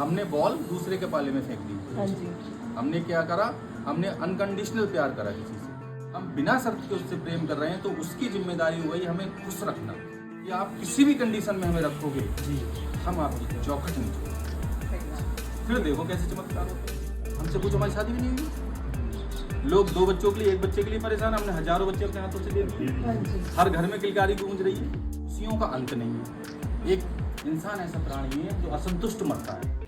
हमने बॉल दूसरे के पाले में फेंक दी। हाँ जी। हमने क्या करा, हमने अनकंडीशनल प्यार करा किसी से, हम बिना शर्त के उससे प्रेम कर रहे हैं, तो उसकी जिम्मेदारी हुई हमें खुश रखना कि आप किसी भी कंडीशन में हमें रखोगे जी, हम आपकी चौखट नहीं छोड़ेंगे। फिर देखो कैसे चमत्कार होते हैं। हमसे कुछ हमारी शादी भी नहीं हुई, लोग 2 बच्चों के लिए, 1 बच्चे के लिए परेशान, हमने हजारों बच्चे अपने हाथों से दे दिए। हर घर में किलकारी गूंज रही है, खुशियों का अंत नहीं है। एक इंसान ऐसा प्राणी है जो असंतुष्ट मरता है।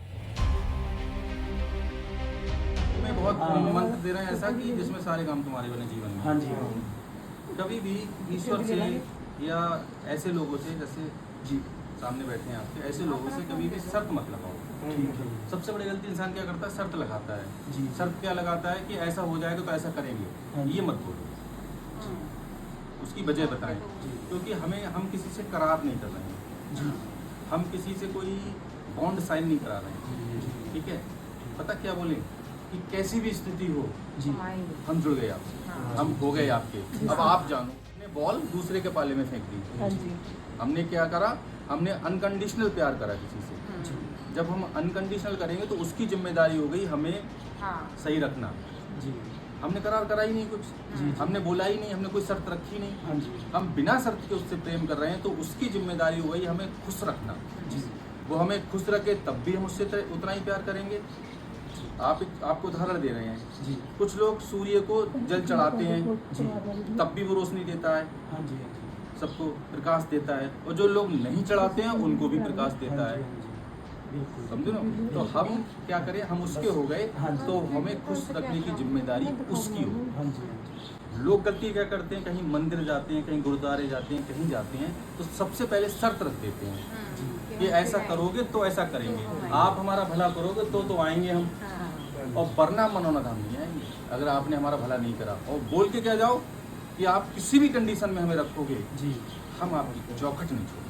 मैं बहुत मंत्र दे रहे हैं ऐसा कि जिसमें सारे काम तुम्हारे बने जीवन में। हाँ जी। कभी भी ईश्वर से या ऐसे लोगों से, जैसे जी सामने बैठे हैं आपके, ऐसे लोगों से कभी भी शर्त मत लगाओ। सबसे बड़ी गलती इंसान क्या करता है, शर्त लगाता है जी। शर्त क्या लगाता है कि ऐसा हो जाएगा तो ऐसा करेंगे, ये मत बोलो, उसकी वजह बताएं। क्योंकि हम किसी से करार नहीं कर रहे हैं जी, हम किसी से कोई बॉन्ड साइन नहीं करा रहे हैं, ठीक है। पता क्या बोले कि कैसी भी स्थिति हो जी, हम जुड़ गए आपसे, हम हो गए आपके। अब आप जानो, हमने बॉल दूसरे के पाले में फेंक दी। हाँ जी। हमने क्या करा, हमने अनकंडीशनल प्यार करा किसी से। जब हम अनकंडीशनल करेंगे तो उसकी जिम्मेदारी हो गई हमें सही रखना जी। हमने करार करा ही नहीं कुछ जी, हमने बोला ही नहीं, हमने कोई शर्त रखी नहीं। हाँ जी। हम बिना शर्त के उससे प्रेम कर रहे हैं, तो उसकी जिम्मेदारी हो गई हमें खुश रखना जी। वो हमें खुश रखे तब भी हम उससे उतना ही प्यार करेंगे। आपको उदाहरण दे रहे हैं जी। कुछ लोग सूर्य को जल चढ़ाते हैं जी, तब भी वो रोशनी देता है, हाँ जी, सबको प्रकाश देता है। और जो लोग नहीं चढ़ाते हैं उनको भी प्रकाश देता है, समझो ना। तो हम क्या करें, हम उसके हो गए, तो हमें खुश रखने की जिम्मेदारी उसकी हो। लोग गलती क्या करते हैं, कहीं मंदिर जाते हैं, कहीं गुरुद्वारे जाते हैं, कहीं जाते हैं, तो सबसे पहले शर्त रख देते हैं कि ऐसा करोगे तो ऐसा करेंगे, आप हमारा भला करोगे तो आएंगे हम, और वरना मनोनाधाम नहीं आएंगे अगर आपने हमारा भला नहीं करा। और बोल के क्या जाओ कि आप किसी भी कंडीशन में हमें रखोगे जी, हम आपकी चौखट नहीं छोड़ेंगे।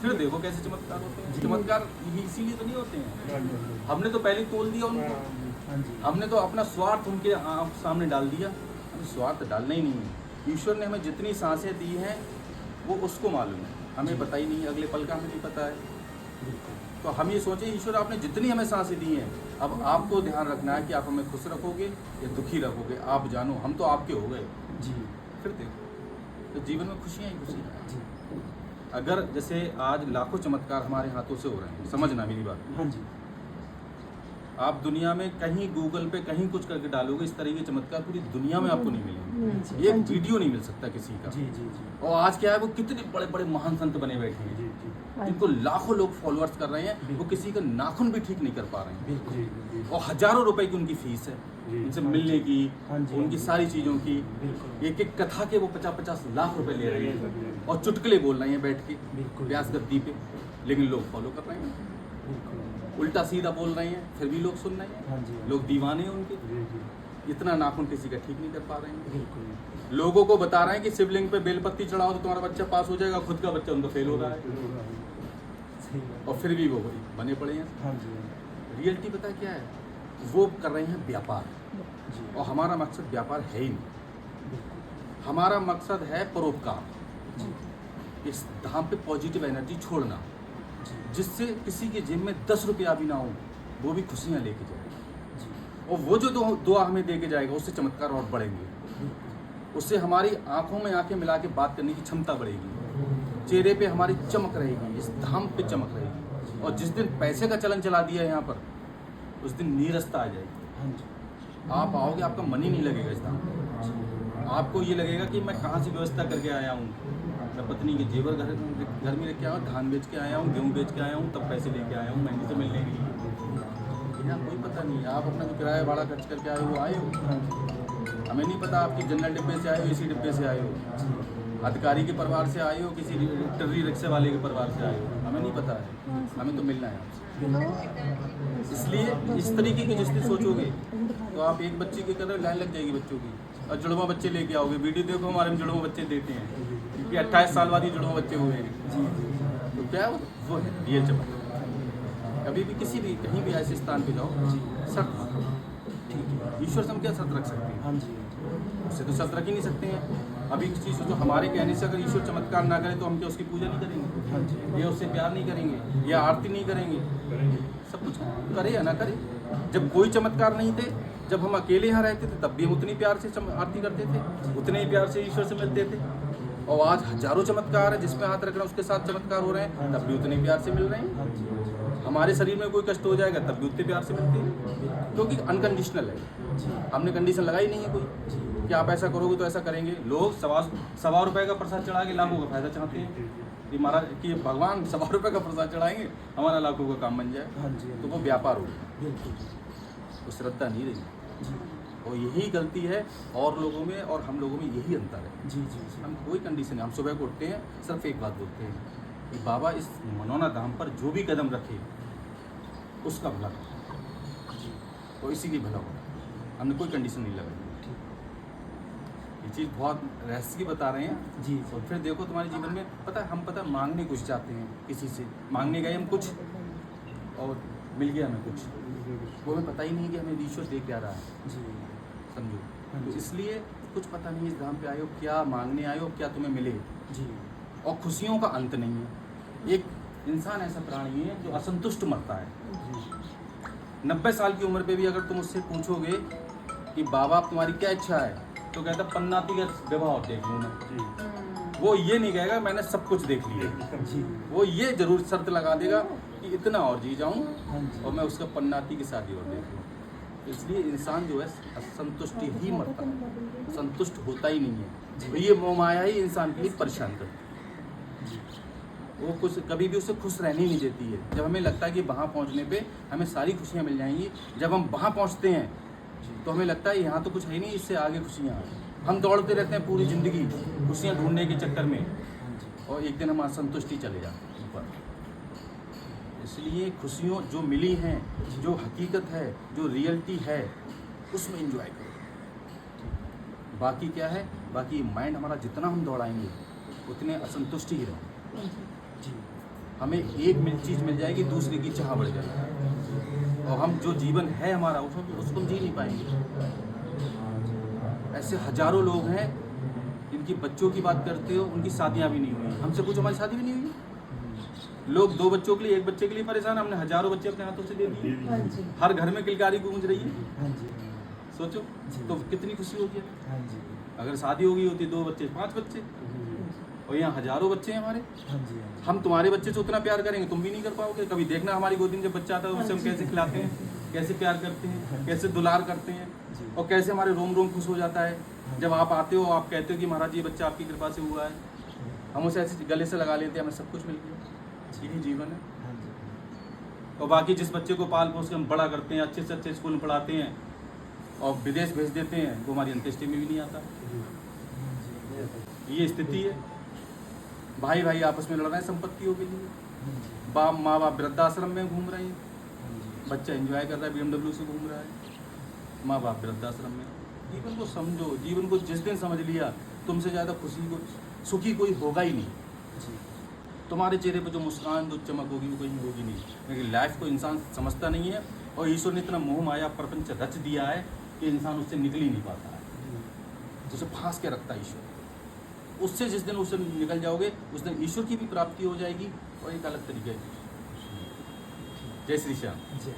फिर देखो कैसे चमत्कार होते हैं। चमत्कार इसीलिए तो नहीं होते हैं, हमने तो पहले तोल दिया उनको, हमने तो अपना स्वार्थ उनके सामने डाल दिया। हमें स्वार्थ डालना ही नहीं है। ईश्वर ने हमें जितनी सांसें दी हैं वो उसको मालूम है, हमें पता ही नहीं, अगले पल का हमें नहीं पता है। तो हम ये सोचें, ईश्वर आपने जितनी हमें सांसें दी हैं, अब आपको ध्यान रखना है कि आप हमें खुश रखोगे या दुखी रखोगे, आप जानो, हम तो आपके हो गए जी। फिर देखो, तो जीवन में खुशियाँ ही खुशियाँ जी। अगर जैसे आज लाखों चमत्कार हमारे हाथों से हो रहे हैं, समझना मेरी बात, हाँ जी। आप दुनिया में कहीं गूगल पे कहीं कुछ करके डालोगे, इस तरह के चमत्कार पूरी दुनिया में आपको नहीं मिलेंगे, एक वीडियो नहीं मिल सकता किसी का जी, जी, जी। और आज क्या है, वो कितने बड़े बड़े महान संत बने बैठे हैं जी, जी। जिनको लाखों लोग फॉलोअर्स कर रहे हैं, वो किसी का नाखून भी ठीक नहीं कर पा रहे हैं, और हजारों रुपए की उनकी फीस है उनसे मिलने की, उनकी सारी चीज़ों की। एक एक कथा के वो 50-50 लाख रुपए ले रहे हैं, और चुटकुले बोल रहे हैं बैठ के व्यास गद्दी पे, लेकिन लोग फॉलो कर रहे हैं, उल्टा सीधा बोल रहे हैं, फिर भी लोग सुन रहे हैं, लोग दीवाने हैं उनके। इतना नाखून किसी का ठीक नहीं कर पा रहे हैं। लोगों को बता रहे हैं कि शिवलिंग पे बेलपत्ती चढ़ाओ तो तुम्हारा बच्चा पास हो जाएगा, खुद का बच्चा उनका फेल हो रहा है, और फिर भी वो बने पड़े हैं। रियलिटी पता क्या है, वो कर रहे हैं व्यापार, और हमारा मकसद व्यापार है ही नहीं। हमारा मकसद है परोपकार, इस धाम पे पॉजिटिव एनर्जी छोड़ना, जिससे किसी के जेब में 10 रुपया भी ना हो, वो भी खुशियाँ लेके जाएगा, और वो जो दुआ हमें दे के जाएगा, उससे चमत्कार और बढ़ेंगे, उससे हमारी आंखों में आंखें मिला के बात करने की क्षमता बढ़ेगी, चेहरे पे हमारी चमक रहेगी, इस धाम पे चमक रहेगी। और जिस दिन पैसे का चलन चला दिया है यहाँ पर, उस दिन नीरसता आ जाएगी। आप आओगे, आपका मन ही नहीं लगेगा इस धाम में, आपको ये लगेगा कि मैं कहाँ से व्यवस्था करके आया हूँ, मैं पत्नी के जेवर घर में रख के आया हूँ, धान बेच के आया हूँ, गेहूँ बेच के आया हूँ, तब पैसे लेके आया हूँ महीने से मिलने के लिए। यहाँ कोई पता नहीं, आप अपना जो किराया भाड़ा खर्च करके आए हो, आए हो, हमें नहीं पता आपकी जनरल डिब्बे से आए हो, इसी डिब्बे से आए हो, अधिकारी के परिवार से आए हो, किसी टर्री रिक्शे वाले के परिवार से आए हो, हमें नहीं पता है, हमें तो मिलना है आपसे। इसलिए इस तरीके की जिसने सोचोगे तो आप एक बच्चे की कदर लाइन लग जाएगी बच्चों की, और जुड़वा बच्चे लेके आओगे। वीडियो देखो, हमारे में जुड़वा बच्चे देते हैं, क्योंकि 28 साल बाद ही जुड़वा बच्चे हुए हैं जी। तो क्या वो है रियल चमत्कार। कभी भी किसी भी कहीं भी ऐसे स्थान पे जाओ, शर्त ईश्वर से हम क्या शर्त रख सकते हैं? हाँ जी, उससे तो शर्त रख ही नहीं सकते हैं। अभी किसी चीज़ जो हमारे कहने से अगर ईश्वर चमत्कार ना करे तो हम क्या उसकी पूजा नहीं करेंगे, हाँ जी, या उससे प्यार नहीं करेंगे, या आरती नहीं करेंगे? सब कुछ करे या ना करे। जब कोई चमत्कार नहीं थे, जब हम अकेले यहाँ रहते थे, तब भी हम उतनी प्यार से आरती करते थे, उतने ही प्यार से ईश्वर से मिलते थे। और आज हजारों चमत्कार है, जिसमें हाथ रख रहे हैं उसके साथ चमत्कार हो रहे हैं, तब भी उतने प्यार से मिल रहे हैं। हाँ जी, हमारे शरीर में कोई कष्ट हो जाएगा तब भी उतने प्यार से मिलते हैं, क्योंकि अनकंडीशनल है। हमने कंडीशन लगाई नहीं है कोई कि आप ऐसा करोगे तो ऐसा करेंगे। लोग सवा रुपए का प्रसाद चढ़ा के लाखों का फायदा चाहते हैं कि महाराज कि भगवान सवा रुपए का प्रसाद चढ़ाएंगे, हमारा लाखों का काम बन जाए। हाँ जी, तो वो व्यापार हो गया, बिल्कुल वो श्रद्धा नहीं रही। जी, और यही गलती है और लोगों में और हम लोगों में, यही अंतर है। जी, जी, जी, हम कोई कंडीशन नहीं, हम सुबह को उठते हैं सिर्फ एक बात बोलते हैं कि बाबा इस मनौना धाम पर जो भी कदम रखे उसका भला हो, जी, और इसी की भला हो। हमने कोई कंडीशन नहीं लगाई। ये चीज़ बहुत रहस्य की बता रहे हैं। जी, और फिर देखो तुम्हारे जीवन में पता है, हम पता मांगने कुछ चाहते हैं, किसी से मांगने गए हम कुछ और मिल गया हमें कुछ, वो हमें पता ही नहीं कि हमें ईश्वर दे क्या रहा है, जी, समझो। हाँ तो जी। इसलिए कुछ पता नहीं इस धाम पे आए हो क्या मांगने आए हो, क्या तुम्हें मिले। जी, और खुशियों का अंत नहीं है। एक इंसान ऐसा प्राणी है जो असंतुष्ट मरता है। जी, 90 साल की उम्र पे भी अगर तुम उससे पूछोगे कि बाबा तुम्हारी क्या इच्छा है, तो कहता पन्नाती का विवाह देख लूँ मैं। वो ये नहीं कहेगा मैंने सब कुछ देख लिया, जी, वो ये जरूर शर्त लगा देगा कि इतना और जी जाऊँ हाँ जी, और मैं उसका पन्नाती की शादी और देख लूँ। इसलिए इंसान जो है असंतुष्टि ही मरता है, संतुष्ट होता ही नहीं है। तो ये मोह माया ही इंसान के लिए परेशान करती है। जी, वो कुछ कभी भी उसे खुश रहने ही नहीं देती है। जब हमें लगता है कि वहाँ पहुँचने पे हमें सारी खुशियाँ मिल जाएंगी, जब हम वहाँ पहुँचते हैं तो हमें लगता है यहाँ तो कुछ है नहीं, इससे आगे खुशियाँ हैं। हम दौड़ते रहते हैं पूरी ज़िंदगी खुशियाँ ढूंढने के चक्कर में, हाँ जी, और एक दिन हम असंतुष्टि चले जाते हैं ऊपर। इसलिए खुशियों जो मिली हैं, जो हकीकत है, जो रियलिटी है, उसमें एंजॉय करो। बाकी क्या है, बाकी माइंड हमारा जितना हम दौड़ाएंगे उतने असंतुष्ट ही रहेंगे। जी, हमें एक चीज़ मिल जाएगी, दूसरे की चाह बढ़ जाएगी, और हम जो जीवन है हमारा उसको हम जी नहीं पाएंगे। ऐसे हजारों लोग हैं जिनकी बच्चों की बात करते हो, उनकी शादियां भी नहीं हुई। हमसे कुछ हमारी शादी भी नहीं हुई। लोग 2 बच्चों के लिए, 1 बच्चे के लिए परेशान, हमने हजारों बच्चे अपने हाथों से दे दिए। हाँ जी, हर घर में किलकारी गूंज रही है, हाँ जी, सोचो जी। तो कितनी खुशी होगी। हाँ जी, अगर शादी हो गई होती 2 बच्चे 5 बच्चे, और यहाँ हजारों बच्चे हैं हमारे। हाँ जी, हाँ जी, हम तुम्हारे बच्चे से उतना प्यार करेंगे, तुम भी नहीं कर पाओगे। कभी देखना हमारी गोदी में जब बच्चा आता है उससे हम कैसे खिलाते हैं, कैसे प्यार करते हैं, कैसे दुलार करते हैं, जी, और कैसे हमारे रोम रोम खुश हो जाता है जब आप आते हो, आप कहते हो कि महाराज ये बच्चा आपकी कृपा से हुआ है। हम उसे ऐसे गले से लगा लेते हैं, हमें सब कुछ मिल गया। यही जीवन है। हाँ जी, और बाकी जिस बच्चे को पाल पोस के हम बड़ा करते हैं, अच्छे से अच्छे स्कूल में पढ़ाते हैं और विदेश भेज देते हैं, वो हमारी अंत्येष्टि में भी नहीं आता। ये स्थिति है। भाई भाई आपस में लड़ रहे हैं संपत्तियों के लिए। माँ बाप वृद्धाश्रम में घूम रहे हैं, बच्चा एंजॉय कर रहा है, BMW से घूम रहा है, माँ बाप वृद्धाश्रम में। जीवन को समझो, जीवन को जिस दिन समझ लिया, तुमसे ज़्यादा सुखी कोई होगा ही नहीं। तुम्हारे चेहरे पर जो मुस्कान, जो चमक होगी वो कहीं होगी नहीं। लेकिन लाइफ को इंसान समझता नहीं है, और ईश्वर ने इतना मोह माया प्रपंच रच दिया है कि इंसान उससे निकल ही नहीं पाता है। उसे फांस के रखता है ईश्वर। उससे जिस दिन उससे निकल जाओगे, उस दिन ईश्वर की भी प्राप्ति हो जाएगी, और एक अलग तरीके। जय श्री श्याम। जय